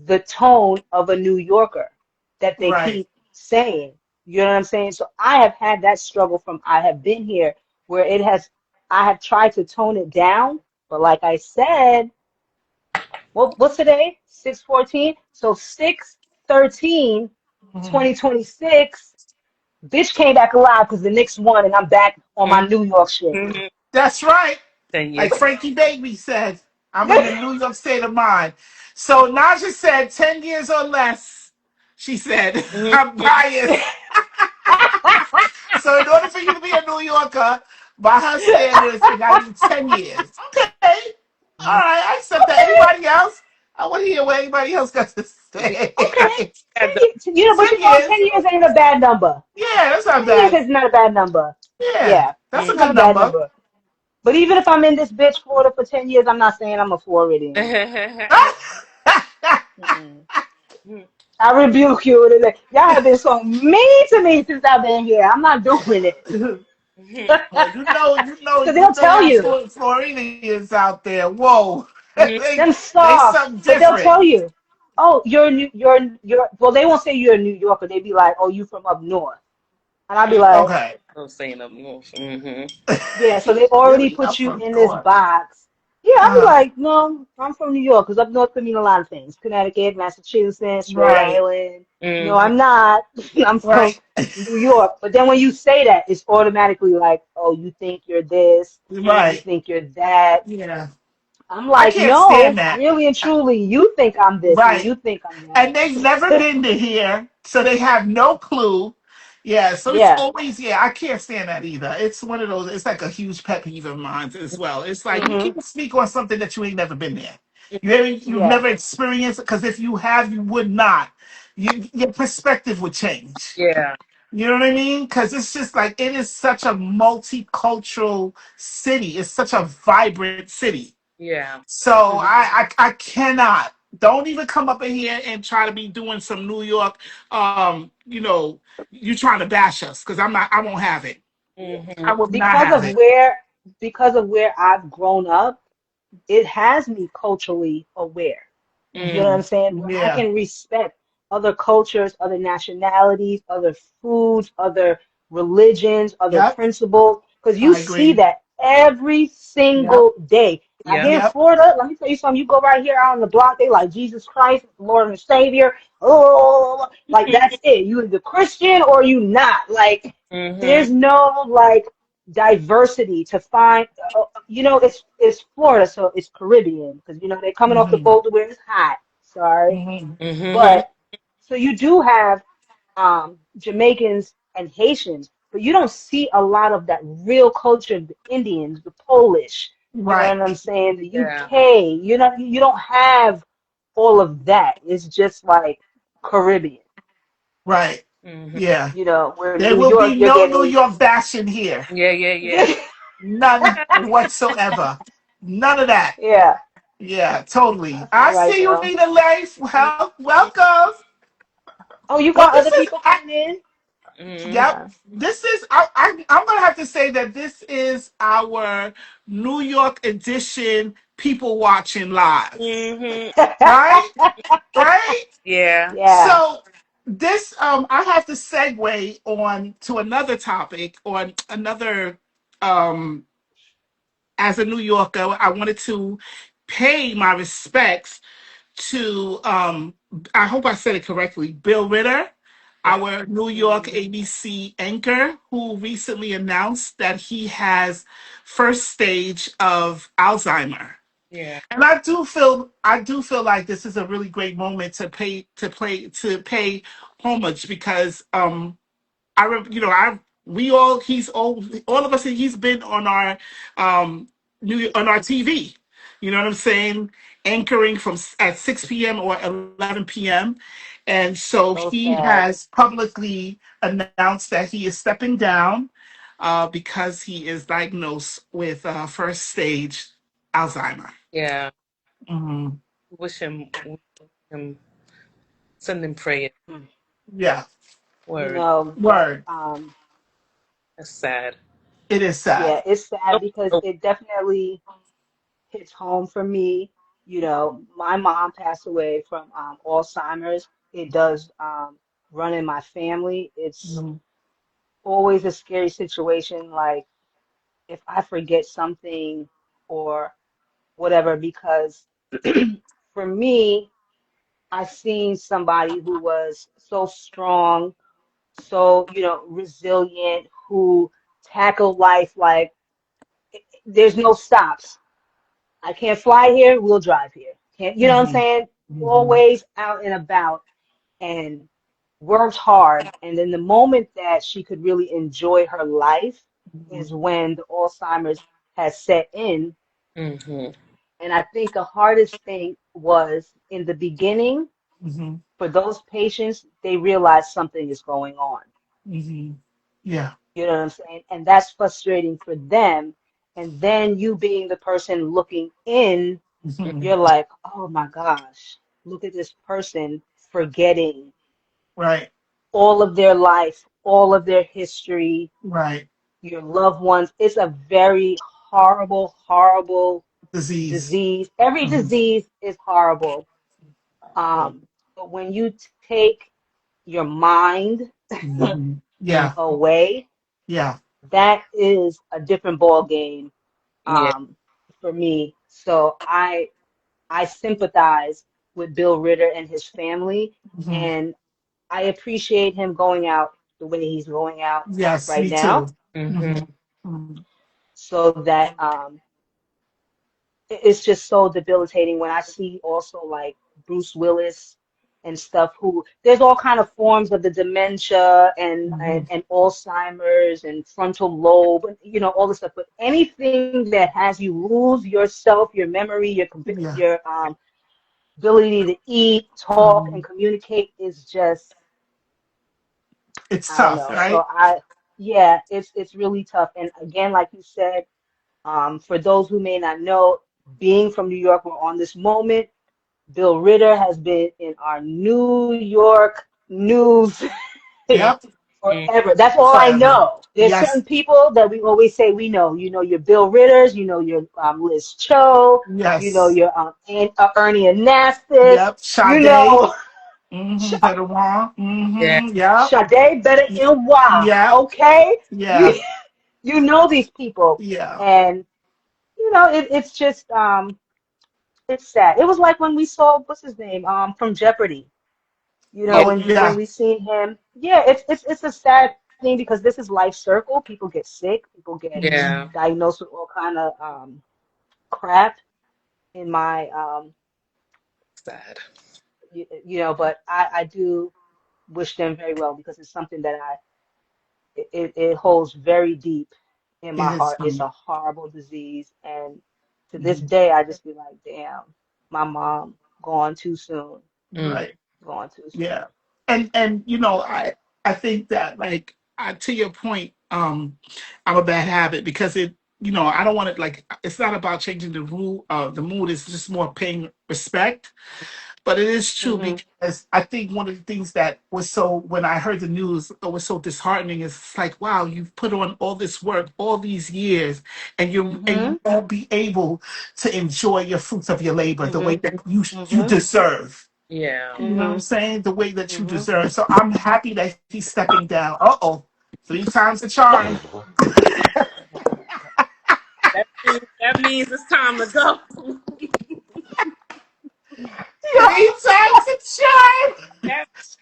the tone of a New Yorker that they Right. keep saying. You know what I'm saying? So I have had that struggle from I have been here where I have tried to tone it down, but like I said, what's today? 6/14. So 6/13, Mhm. 2026, bitch came back alive because the Knicks won and I'm back on my New York shit. That's right. 10 years. Like Frankie Baby said, I'm in the New York state of mind. So Naja said 10 years or less. She said, I'm biased. So in order for you to be a New Yorker, by her standards, it got to be 10 years. Okay. All right. I accept that. Okay. Anybody else? I want to hear what anybody else got to say. Okay. 10 The years, but 10 years. 10 years ain't a bad number. Yeah, that's not 10 years bad. is not a bad number. Yeah, Yeah, that's a not a good bad number. number. But even if I'm in this bitch Florida for 10 years, I'm not saying I'm a Floridian. Mm-mm. I rebuke you. Y'all have been so mean to me since I've been here. I'm not doing it. Well, Because they'll tell y'all you. Floridians out there. Whoa, Them they soft. something But they'll different. tell you, oh, well, they won't say you're a New Yorker. They be like, oh, you from up north. And I'll be like, Okay. No saying up north. yeah, so they already Really, I'm put you from in this North. box. Yeah, I'll be Uh, like, no, I'm from New York because up north could mean a lot of things. Connecticut, Massachusetts, Rhode right, Island. No, Mm-hmm. I'm not. I'm from right, New York. But then when you say that, it's automatically like, oh, you think you're this, you right. think you're that. Yeah, I'm I like, can't stand no, that. really and truly, you think I'm this and Right. you think I'm And they've never that. been to here, so they have no clue. Yeah, so it's Yeah. always, yeah, I can't stand that either. It's one of those, it's like a huge pet peeve of mine as well. It's like you Hmm. can't speak on something that you ain't never been there. You've Yeah. never experienced it, because if you have, you would not. Your perspective would change. Yeah. You know what I mean? Because it's just like it is such a multicultural city. It's such a vibrant city. Yeah. So I cannot. Don't even come up in here and try to be doing some New York. You trying to bash us because I'm not. I won't have it. Mm-hmm. I will not Because have of it. where because of where I've grown up, it has me culturally aware. You know what I'm saying? Where I Yeah. can respect other cultures, other nationalities, other foods, other religions, other Yep. principles, because you I see agree. that every Yep. single day. Now Yeah. here in Yep. Florida, let me tell you something. You go right here out on the block, they like Jesus Christ, Lord and Savior. Oh, like that's it. You either Christian or you not. Like Mm-hmm. there's no like diversity to find. It's Florida, so it's Caribbean because they're coming off the Hmm. boat where it's hot. Sorry, Hmm. Mm-hmm. but so you do have Jamaicans and Haitians, but you don't see a lot of that real culture. The Indians, the Polish, you know Right. what I'm saying? The Yeah. UK, you don't have all of that. It's just like Caribbean. Right. Mm-hmm. Yeah. Where There New will York, be you're no New getting. York bashing here. Yeah. Yeah. Yeah. None whatsoever. None of that. Yeah. Yeah, totally. All I right, see you, girl. Nina Lace. Well, welcome. Oh, you Well, got this other is people coming in? yep. Okay. This is I'm gonna have to say that this is our New York edition people watching live. Mm-hmm. Right? Right? Yeah. Yeah. So this I have to segue on to another topic or another um as a New Yorker, I wanted to pay my respects to I hope I said it correctly, Bill Ritter, Yeah. our New York Mm. ABC anchor, who recently announced that he has first stage of Alzheimer. Yeah. And I do feel like this is a really great moment to pay homage because I we all he's all of us he's been on our on our TV. You know what I'm saying? Anchoring from at 6 p.m. or 11 p.m. And so So he sad. has publicly announced that he is stepping down because he is diagnosed with first stage Alzheimer. Yeah. Hmm. Wish him, send him prayers. Mm. Yeah, You Word. know, word. That's sad. It is yeah, sad. it's sad Nope. because Nope. it definitely hits home for me. You know, my mom passed away from Alzheimer's. It does run in my family. It's Mhm. always a scary situation. Like if I forget something or whatever, because for me, I seen somebody who was so strong, so, resilient, who tackled life like there's no stops. I can't fly here, we'll drive here. Can't, you know what I'm Mhm. saying? Mhm. Always out and about and worked hard. And then the moment that she could really enjoy her life is Mhm. when the Alzheimer's has set in. Mm-hmm. And I think the hardest thing was in the beginning Mhm. for those patients, they realize something is going on. Mhm. Yeah. You know what I'm saying? And that's frustrating for them. And then you being the person looking in, Mhm. you're like, oh my gosh, look at this person forgetting Right. all of their life, all of their history, Right. your loved ones. It's a very horrible, horrible Disease. disease. Every Mhm. disease is horrible. But when you take your mind Mhm. Mm. Yeah. away, Yeah. that is a different ball game Yeah. for me. So I sympathize with Bill Ritter and his family, Mhm. and I appreciate him going out the way he's going out Yes, right me too. now, Mm-hmm. Mhm. Mhm. so that it's just so debilitating when I see also like Bruce Willis and stuff who there's all kind of forms of the dementia Mhm. and Alzheimer's and frontal lobe, all this stuff. But anything that has you lose yourself, your memory, Yeah. your ability to eat, talk, and Mhm. communicate is just It's I don't tough, know. So right? yeah, it's really tough. And again, like you said, for those who may not know, being from New York, we're on this moment. Bill Ritter has been in our New York news Yep. Mm. forever. That's all I Forever. know. There's certain Yes. people that we always say we know. You know your Bill Ritters, you know your Liz Cho, you know Yes. your Ernie Anastas, Yep. you Sade. know Mm-hmm. Better one. Yeah. Mm-hmm. Yep. Sade Better NY. Yep. Okay, Yeah. you you know these people, Yeah. and it's just it's sad. It was like when we saw what's his name from Jeopardy. Yeah. When Yeah. we seen him, yeah, it's a sad thing because this is life circle. People get sick, people get Mm-hmm. Yeah. diagnosed with all kind of crap in my Sad. but I do wish them very well because it's something that it holds very deep in It my is. heart. It's a horrible disease, and to this Mhm. day, I just be like, damn, my mom gone too soon, Mm. Right. gone too soon. Yeah. And I think that like to your point, I'm a bad habit because I don't want to like. It's not about changing the rule. The mood is just more paying respect. But it is true Mhm. because I think one of the things that was so when I heard the news, it was so disheartening. Is it's like, wow, you've put on all this work, all these years, and you Mhm. won't be able to enjoy your fruits of your labor the way Mhm. that you Mhm. deserve. Yeah. You know what I'm Mhm. saying? The way that you Mhm. deserve. So I'm happy that he's stepping down. Uh-oh. Three times the charm. That means it's time to go. Three times the charm. That it's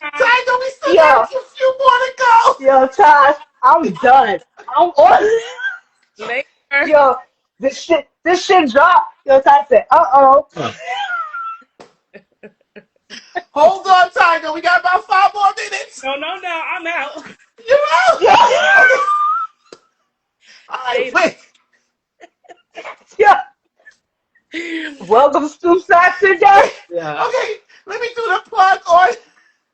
time Tiger, we still got Yo, a few more to go. yo, Tosh, I'm done. I'm on. later. Yo, this shit dropped. Yo, Tosh said, uh-oh. Hold on, Tiger. We got about 5 more minutes. No, I'm out. You know? Yeah. Okay. All right, Later. wait. Yeah. Welcome to STOOPSIDE SITDOWN. Wait. Yeah. Okay, let me do the plug on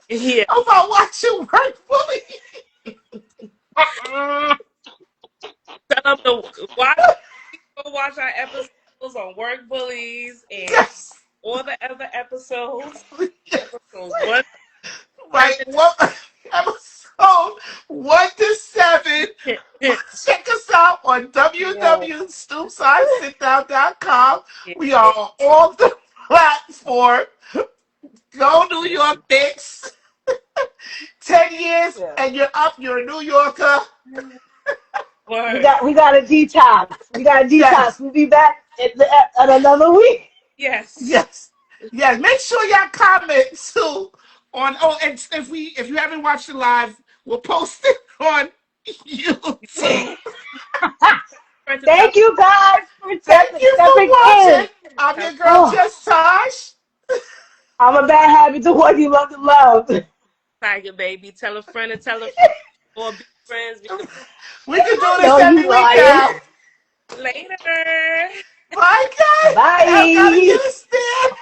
Yeah. about watching Work Bully. Tell them to watch our episodes on Work Bullies and Yes. all the other episodes. Yes. Episodes 1, Right. 7. Well, episode 1 to 7. Check us out on Yo. www.stoopsidesitdown.com. Yeah. We are on all the platforms. Go New York Knicks. 10 years Yeah. and you're up. You're a New Yorker. We Word. got we got a detox. We got a detox. Yes. We'll be back at another week. Yes. Yes. Yes. Make sure y'all comment too on and if you haven't watched it live, we'll post it on YouTube. Friend to tell. Thank you guys for Thank you for stepping in. watching. I'm Tell your girl Oh, Just Tosh. I'm a bad habit to what you love to love. Tiger, baby. Tell a friend to tell a friend. Or be friends. We can do this Yo, every you week lying. now. Later. Bye guys. I gotta Bye. get a stand.